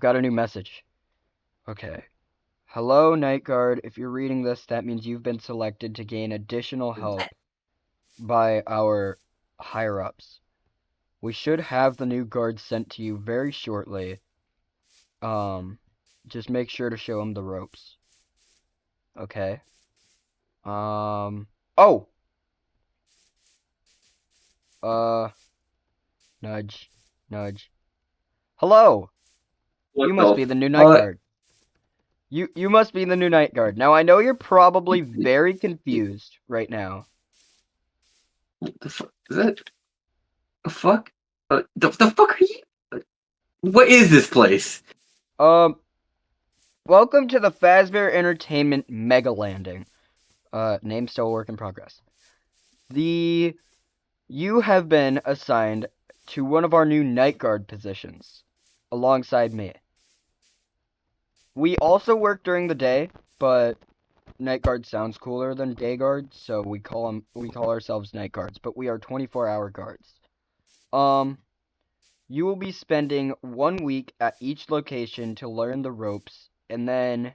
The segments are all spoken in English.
I've got a new message. Okay. Hello, Night Guard. If you're reading this, that means you've been selected to gain additional help by our higher-ups. We should have the new guards sent to you very shortly. Just make sure to show them the ropes. Okay. Oh! Nudge. Nudge. Hello! What You must the be the new Night fuck? Guard. You must be the new Night Guard. Now, I know you're probably very confused right now. What the fuck? Is that the fuck? The fuck are you? What is this place? Um, Welcome to the Fazbear Entertainment Mega Landing. Name still a work in progress. You have been assigned to one of our new Night Guard positions, alongside me. We also work during the day, but Night Guard sounds cooler than Day Guard, so we call ourselves Night Guards, but we are 24-hour guards. You will be spending 1 week at each location to learn the ropes, and then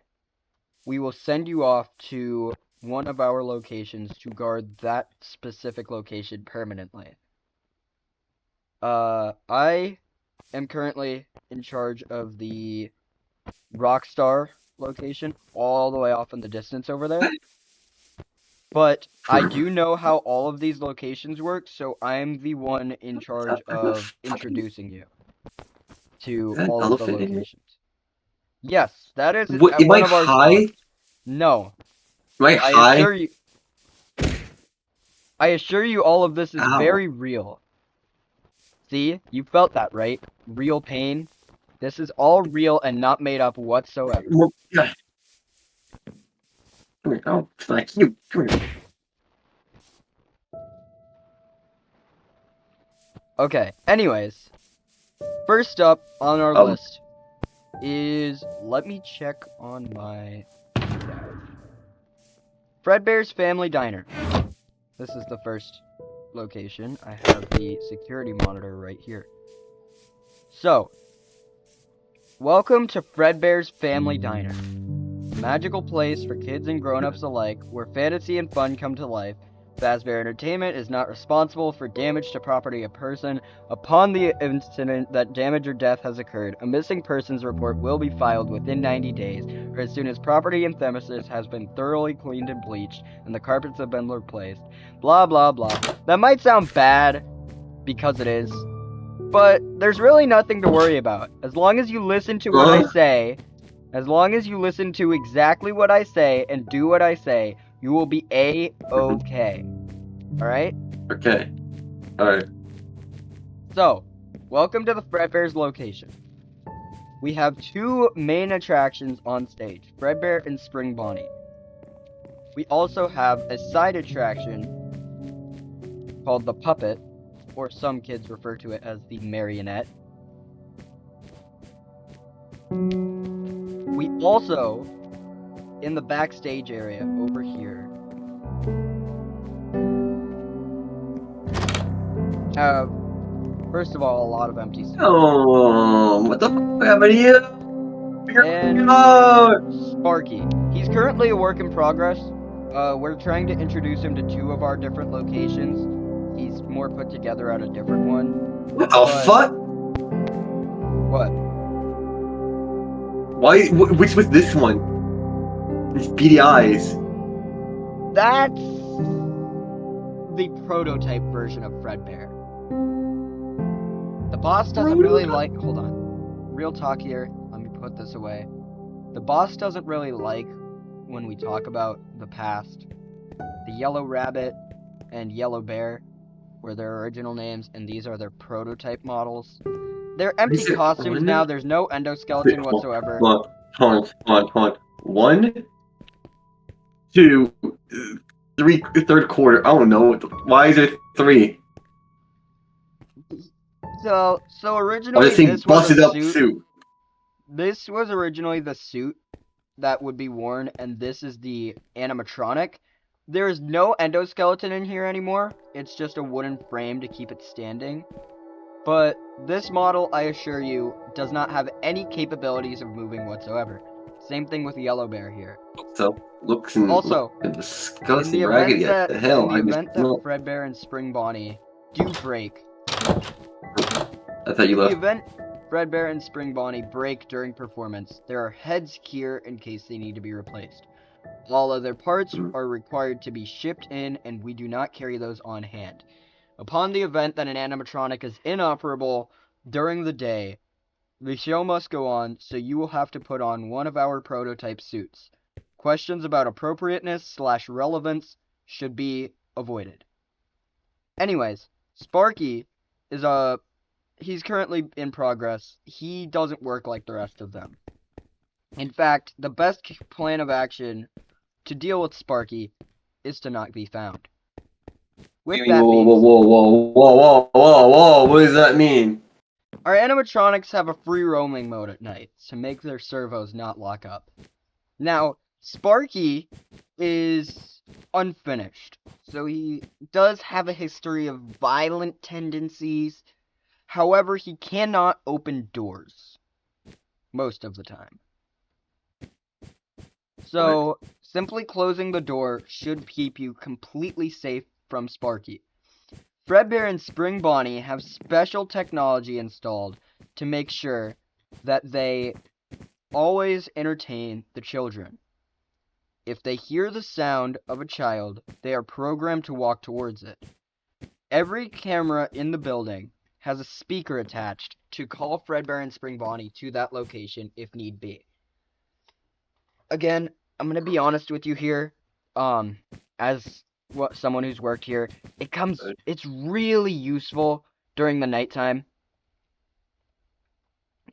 we will send you off to one of our locations to guard that specific location permanently. I am currently in charge of the Rockstar location, all the way off in the distance over there. But I do know how all of these locations work, so I'm the one in charge The of fucking introducing you to is that an all of the elephant in here? locations. Yes, that is What? Am I one of our high? spawns. No, Am I I high? assure you, all of this is Ow. very real. See, you felt that, right? Real pain. This is all real and not made up whatsoever. Well, yeah. Come here. Oh, like you. Come here. Okay, anyways, first up on our Um. list is, let me check on my Fredbear's Family Diner. This is the first location. I have the security monitor right here. So, welcome to Fredbear's Family Diner, a magical place for kids and grown-ups alike, where fantasy and fun come to life. Fazbear Entertainment is not responsible for damage to property of person. Upon the incident that damage or death has occurred, a missing persons report will be filed within 90 days, or as soon as property and premises has been thoroughly cleaned and bleached, and the carpets have been replaced. Blah, blah, blah. That might sound bad, because it is, but there's really nothing to worry about. As long as you listen to what I say, as long as you listen to exactly what I say and do what I say, you will be A-okay. Alright? Okay. All right. So, welcome to the Fredbear's location. We have two main attractions on stage, Fredbear and Spring Bonnie. We also have a side attraction called the Puppet, or some kids refer to it as the Marionette. We also, in the backstage area over here, have, first of all, a lot of empty seats. Oh, what the fuck happened to you? And Oh, Sparky. He's currently a work in progress. We're trying to introduce him to two of our different locations. He's more put together at a different one. what the fuck? What? Why? Which was this one? These beady eyes. That's the prototype version of Fredbear. The boss doesn't really like... Hold on. Real talk here. Let me put this away. The boss doesn't really like when we talk about the past. The Yellow Rabbit and Yellow Bear were their original names, and these are their prototype models. They're empty Is it costumes one? now. There's no endoskeleton whatsoever. Hold on. 1, 2, 3, third quarter. I don't know. Why is it 3? So I was originally saying this was a busted up suit. suit. This was originally the suit that would be worn, and this is the animatronic. There is no endoskeleton in here anymore. It's just a wooden frame to keep it standing. But this model, I assure you, does not have any capabilities of moving whatsoever. Same thing with Yellow Bear here. So looks Also, in the disgusting, event raggedy. that The hell? I just no. Fredbear and Spring Bonnie do break, I thought you in the left. event Fredbear and Spring Bonnie break during performance, there are heads here in case they need to be replaced. All other parts are required to be shipped in, and we do not carry those on hand. Upon the event that an animatronic is inoperable during the day, the show must go on, so you will have to put on one of our prototype suits. Questions about appropriateness/relevance should be avoided. Anyways, Sparky is he's currently in progress. He doesn't work like the rest of them. In fact, the best plan of action to deal with Sparky is to not be found. With that Whoa, being whoa, whoa, whoa, whoa, whoa, whoa, whoa! What does that mean? our animatronics have a free roaming mode at night to make their servos not lock up. Now, Sparky is unfinished, so he does have a history of violent tendencies. However, he cannot open doors most of the time. So, simply closing the door should keep you completely safe from Sparky. Fredbear and Spring Bonnie have special technology installed to make sure that they always entertain the children. If they hear the sound of a child, they are programmed to walk towards it. Every camera in the building has a speaker attached to call Fredbear and Spring Bonnie to that location if need be. Again, I'm going to be honest with you here. As someone who's worked here, it's really useful during the nighttime.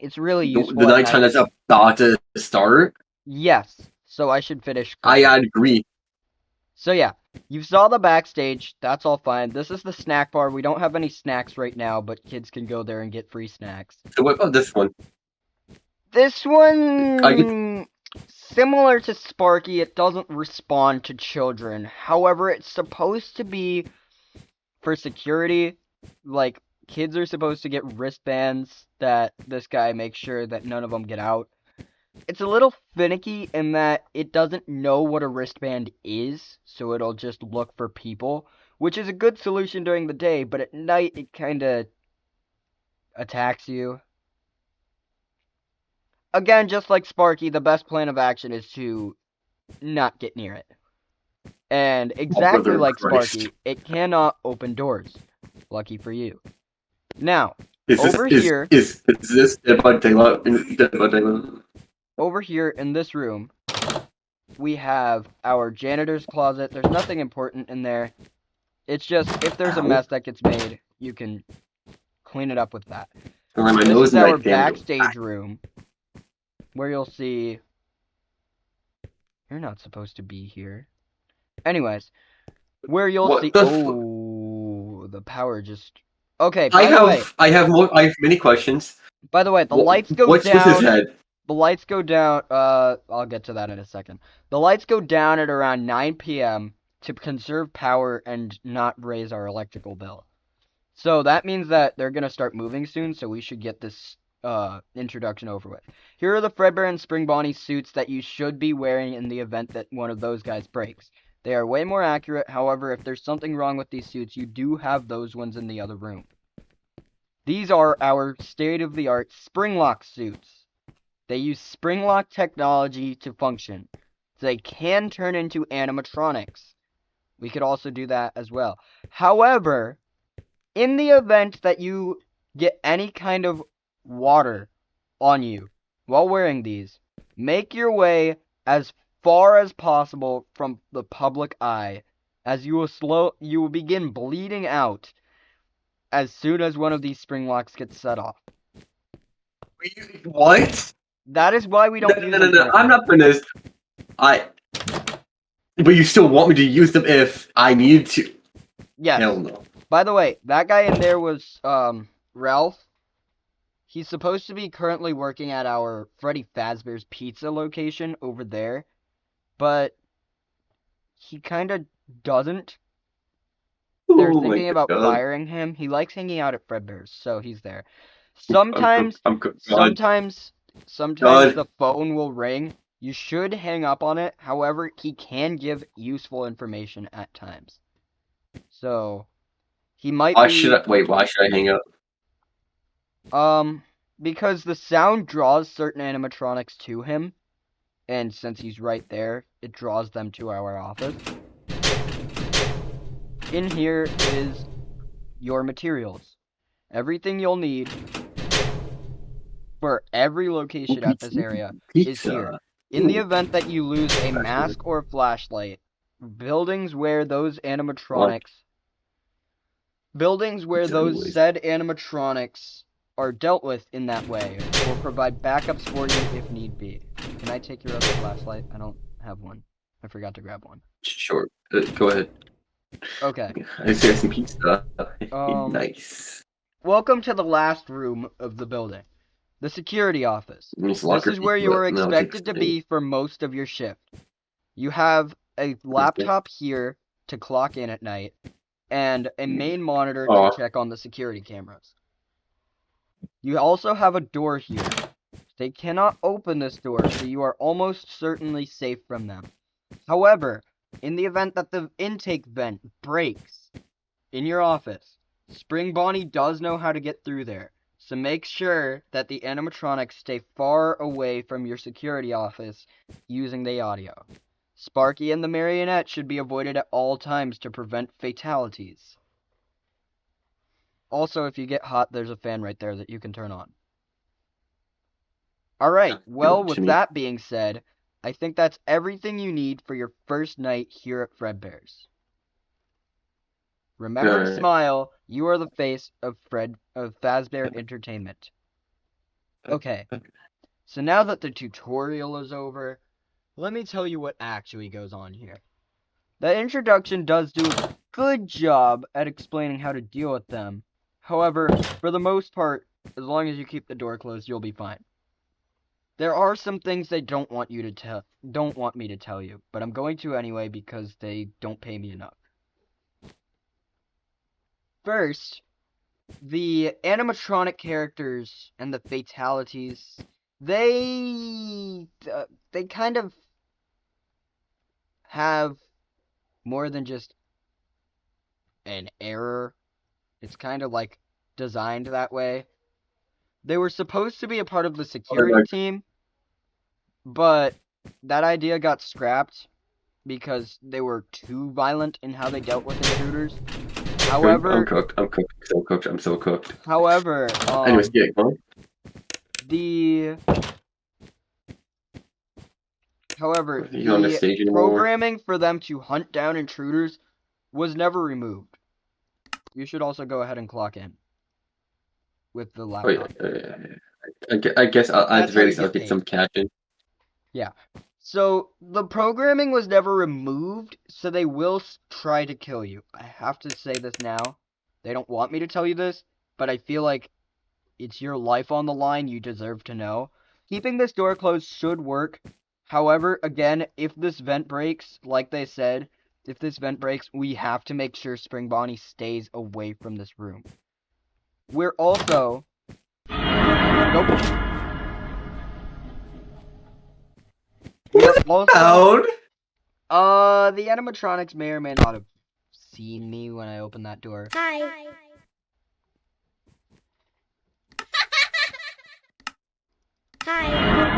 It's really useful The at nighttime night. that's about to start. Yes, so I should finish I cooking. agree. So yeah, you saw the backstage. That's all fine. This is the snack bar. We don't have any snacks right now, but kids can go there and get free snacks. So what about this one? This I get one, similar to Sparky, it doesn't respond to children. However, it's supposed to be for security. Like, kids are supposed to get wristbands that this guy makes sure that none of them get out. It's a little finicky in that it doesn't know what a wristband is, so it'll just look for people, which is a good solution during the day, but at night it kinda attacks you. Again, just like Sparky, the best plan of action is to not get near it. And exactly brother in like Christ. Sparky, it cannot open doors. Lucky for you. Now, Is this over here, is this Dead by Daylight? Dead by Daylight? over here in this room, we have our janitor's closet. There's nothing important in there. It's just, if there's a mess that gets made, you can clean it up with that. My This nose is and our my damn backstage room, where you'll see... You're not supposed to be here. Anyways, where you'll What see... the Oh, the power just... Okay, I by have many questions. the way, the lights go What's with his down... head? The lights go down, I'll get to that in a second. The lights go down at around 9 p.m. to conserve power and not raise our electrical bill. So that means that they're going to start moving soon, so we should get this introduction over with. Here are the Fredbear and Spring Bonnie suits that you should be wearing in the event that one of those guys breaks. They are way more accurate, however, if there's something wrong with these suits, you do have those ones in the other room. These are our state-of-the-art Springlock suits. They use Springlock technology to function. They can turn into animatronics. We could also do that as well. However, in the event that you get any kind of water on you while wearing these, make your way as far as possible from the public eye, as you will begin bleeding out as soon as one of these spring locks gets set off. What? That is why we don't use them No. I'm currently. not finished. But you still want me to use them if I need to? Yes. Hell no. By the way, that guy in there was Ralph. He's supposed to be currently working at our Freddy Fazbear's Pizza location over there, but he kind of doesn't. they're Oh my thinking about god. firing him. He likes hanging out at Fredbear's, so he's there. I'm cooked. I'm cooked. God. Sometimes God. the phone will ring. You should hang up on it. However, he can give useful information at times. So, he might Why be, should I wait? Why should I hang up? because the sound draws certain animatronics to him, and since he's right there, it draws them to our office. In here is your materials. Everything you'll need for every location at this area is here. Pizza. In the Ooh, event that you lose a that's good. mask or a flashlight, buildings where those What? animatronics Pizza anyways. said animatronics are dealt with in that way will provide backups for you if need be. Can I take your other flashlight? I don't have one. I forgot to grab one. Sure. Go ahead. Okay. I see some pizza. Um, Nice. Welcome to the last room of the building, the security office. It's This locker is where pizza, you are but no, it takes expected to time. be for most of your shift. You have a laptop here to clock in at night, and a main monitor to Oh, check on the security cameras. You also have a door here. They cannot open this door, so you are almost certainly safe from them. However, in the event that the intake vent breaks in your office, Spring Bonnie does know how to get through there, so make sure that the animatronics stay far away from your security office using the audio. Sparky and the marionette should be avoided at all times to prevent fatalities. Also, if you get hot, there's a fan right there that you can turn on. Alright, well, with that being said, I think that's everything you need for your first night here at Fredbear's. Remember to smile. You are the face of Fazbear Entertainment. Okay, so now that the tutorial is over, let me tell you what actually goes on here. The introduction does do a good job at explaining how to deal with them. However, for the most part, as long as you keep the door closed, you'll be fine. There are some things they don't want me to tell you, but I'm going to anyway because they don't pay me enough. First, the animatronic characters and the fatalities, they kind of have more than just an error. It's kind of like designed that way. They were supposed to be a part of the security team, but that idea got scrapped because they were too violent in how they dealt with intruders. However, I'm cooked. I'm cooked. I'm so cooked. I'm so cooked. However, Anyways, yeah, huh? the You on the stage anymore? programming for them to hunt down intruders was never removed. You should also go ahead and clock in with the laptop. I guess at the very least I'll I'll get some cash in. Yeah. So, the programming was never removed, so they will try to kill you. I have to say this now. They don't want me to tell you this, but I feel like it's your life on the line. You deserve to know. Keeping this door closed should work. However, again, if this vent breaks, like they said, if this vent breaks, we have to make sure Spring Bonnie stays away from this room. We're also... Nope. We're also... the animatronics may or may not have seen me when I opened that door. Hi. Hi.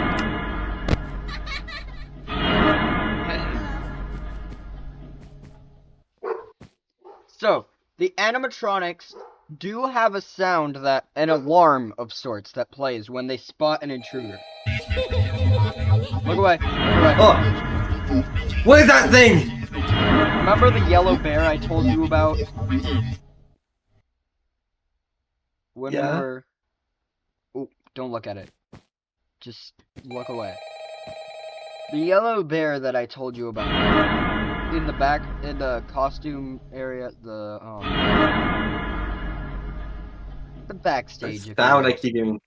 So, the animatronics do have a sound an alarm of sorts that plays when they spot an intruder. Look away. Oh! What is that thing? Remember the yellow bear I told you about? When we were... Oh, don't look at it. Just look away. The yellow bear that I told you about. In the costume area, the backstage. Sound I keep hearing.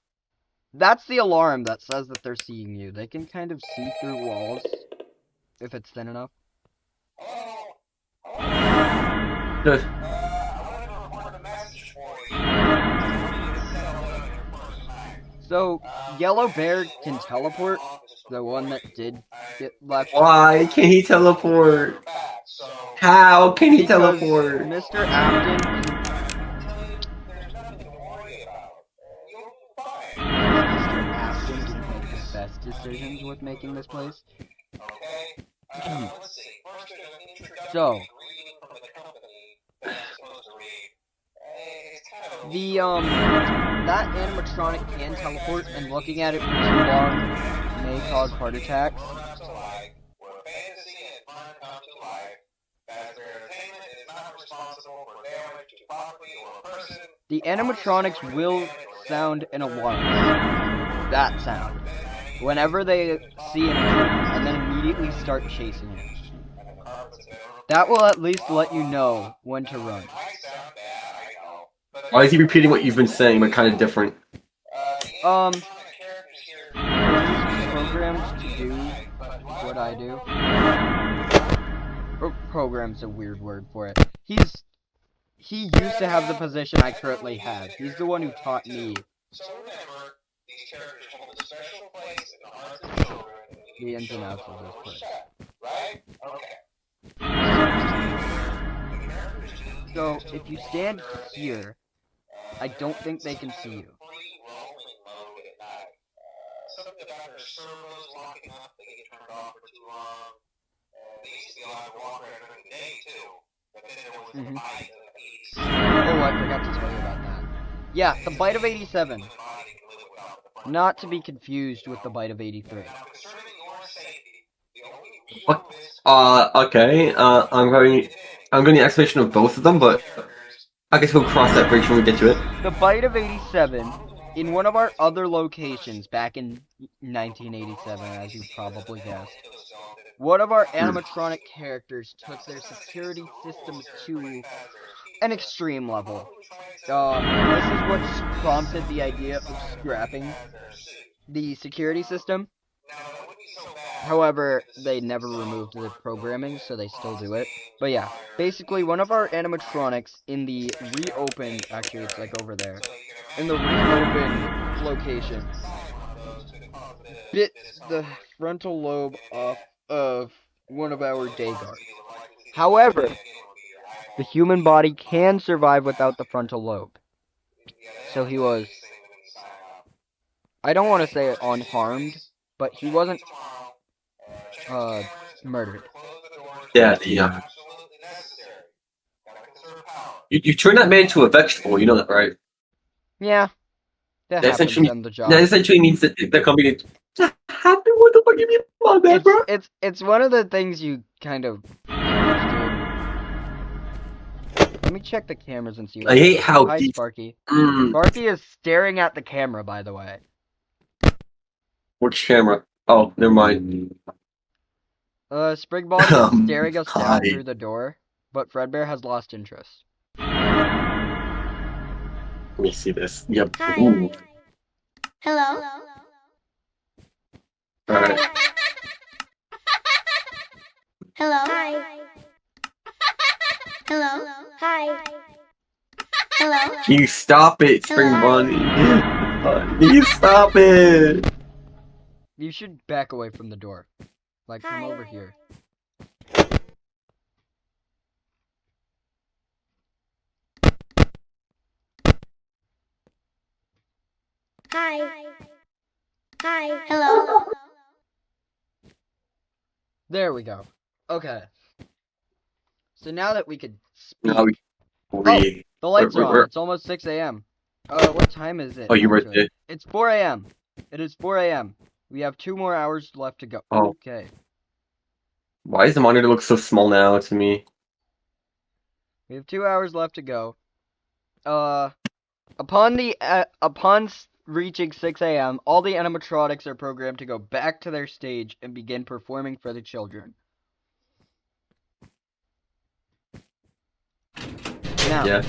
That's the alarm that says that they're seeing you. They can kind of see through walls if it's thin enough. So, Yellow Bear can teleport. The one that did get left. Why can he teleport? How can he Because teleport? Mr. Afton isn't. Mr. Afton didn't make the best decisions with making this place. So, that animatronic can teleport, and looking at it for too long may cause heart attacks. The animatronics will sound an alarm. That sound. Whenever they see an intruder, and then immediately start chasing it. That will at least let you know when to run. Why is he repeating what you've been saying, but kind of different? He's programmed to do what I do. Or program's a weird word for it. He used to have the position I currently have. He's the one who taught me the ins and outs of this place. So, if you stand here, I don't think they can see you. Mm-hmm. Oh, I forgot to tell you about that. Yeah, the bite of 87. Not to be confused with the bite of 83. What? Okay. I'm going the explanation of both of them, but I guess we'll cross that bridge when we get to it. The bite of 87, in one of our other locations back in 1987, as you probably guessed, one of our animatronic characters took their security systems to an extreme level. This is what prompted the idea of scrapping the security system. However, they never removed the programming, so they still do it. But yeah, basically one of our animatronics in the reopen, actually it's like over there, in the reopen location, bit the frontal lobe off of one of our day guards. However, the human body can survive without the frontal lobe. So he was, I don't want to say unharmed, but he wasn't murdered. Yeah. You turn that man into a vegetable. You know that, right? Yeah, that That happens essentially, on the job. that essentially means that the company. What the fuck you mean about that, bro? It's one of the things you kind of. Let me check the cameras and see. I hate how Hi, he. Sparky. Sparky is staring at the camera, by the way. Which camera? Oh, never mind. Sprigball is staring us down Hi. through the door, but Fredbear has lost interest. Let me see this. Yep. Hi. Ooh. Hello. Alright. Hello. Hi. Hello. Hi. Hello. Can you stop it, Spring Bunny? Can you stop it? You should back away from the door. Like, come over here. Hi. Hi. Hello. There we go. Okay. So now that we could speak. Now we read. The lights are on. It's almost 6 a.m. What time is it? Oh, you were actually? there. It's 4 a.m. It is 4 a.m. We have 2 more hours left to go. Oh. Okay. Why does the monitor look so small now to me? We have 2 hours left to go. Upon reaching 6 a.m., all the animatronics are programmed to go back to their stage and begin performing for the children. Now. Yeah.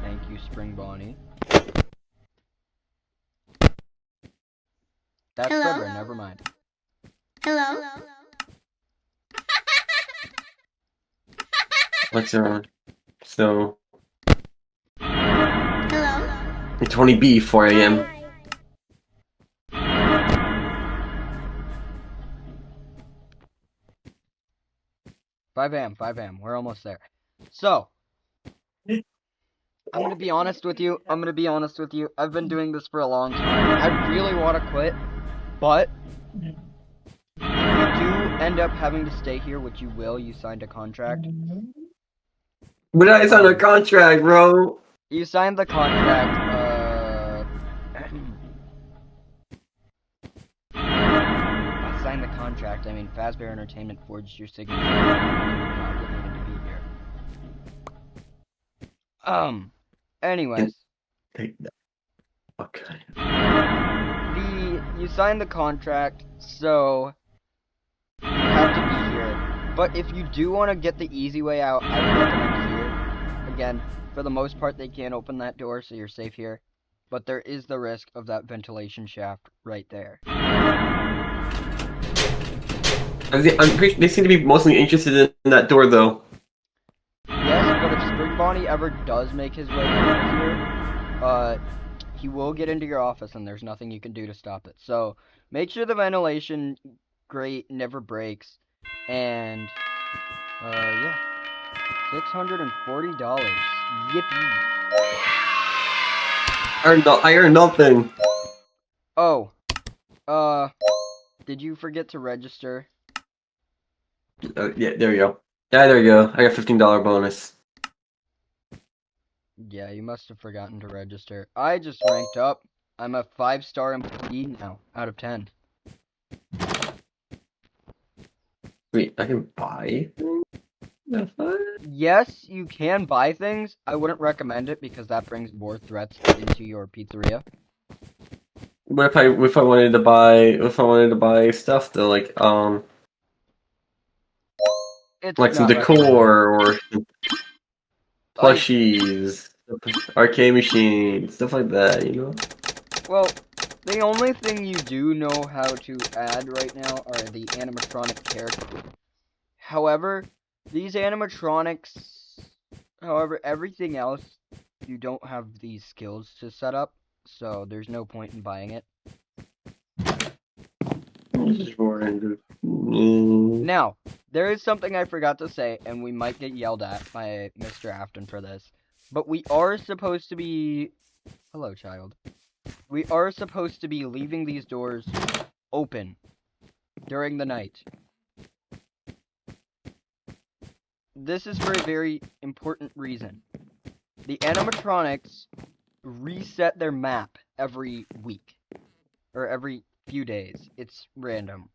Thank you, Spring Bonnie. That's Hello? Fredbear, never mind. Hello. What's on? So. Hello. It's 20B, 4 a.m. Five a.m. We're almost there. So, I'm gonna be honest with you. I've been doing this for a long time. I really want to quit, but if you do end up having to stay here, which you will, you signed a contract. But I signed a contract, bro. You signed the contract, I signed the contract. I mean, Fazbear Entertainment forged your signature. You're obligated to be here. Anyways. Take that. Okay. You signed the contract, so you have to be here. But if you do want to get the easy way out, I would recommend here. Again, for the most part, they can't open that door, so you're safe here. But there is the risk of that ventilation shaft right there. I'm pretty. They seem to be mostly interested in that door, though. Yes, but if Spring Bonnie ever does make his way over here, he will get into your office, and there's nothing you can do to stop it. So make sure the ventilation grate never breaks, and yeah, $640. Yippee! I earned nothing. Oh, did you forget to register? Yeah, there we go. Yeah, there you go. I got $15 bonus. Yeah, you must have forgotten to register. I just ranked up. I'm a 5-star employee now, out of 10. Wait, I can buy things? That's fine. Yes, you can buy things. I wouldn't recommend it because that brings more threats into your pizzeria. What if I wanted to buy stuff though, It's like some not recommended. decor or plushies, arcade machines, stuff like that, you know? Well, the only thing you do know how to add right now are the animatronic characters. However, everything else, you don't have these skills to set up, so there's no point in buying it. Now, there is something I forgot to say, and we might get yelled at by Mr. Afton for this, but we are supposed to be... Hello, child. We are supposed to be leaving these doors open during the night. This is for a very important reason. The animatronics reset their map every week. Or every few days. It's random.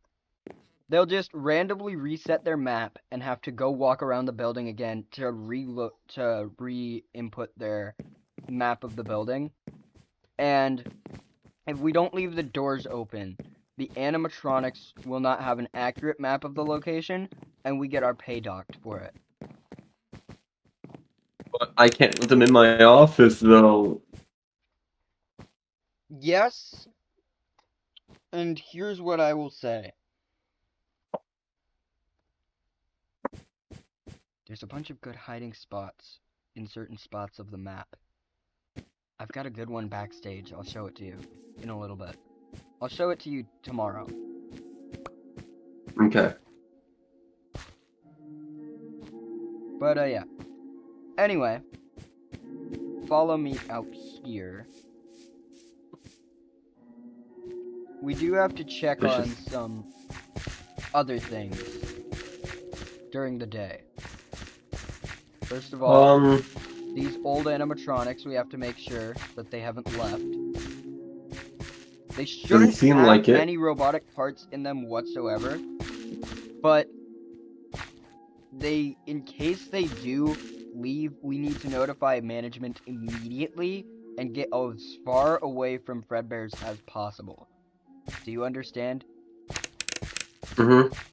They'll just randomly reset their map and have to go walk around the building again to re-input their map of the building. And if we don't leave the doors open, the animatronics will not have an accurate map of the location, and we get our pay docked for it. But I can't let them in my office though. Yes, and here's what I will say. There's a bunch of good hiding spots in certain spots of the map. I've got a good one backstage. I'll show it to you in a little bit. I'll show it to you tomorrow. Okay. But, yeah. Anyway, follow me out here. We do have to check on some other things during the day. First of all, these old animatronics, we have to make sure that they haven't left. They shouldn't seem have like it. any robotic parts in them whatsoever, but in case they do leave, we need to notify management immediately and get as far away from Fredbear's as possible. Do you understand? Mm-hmm.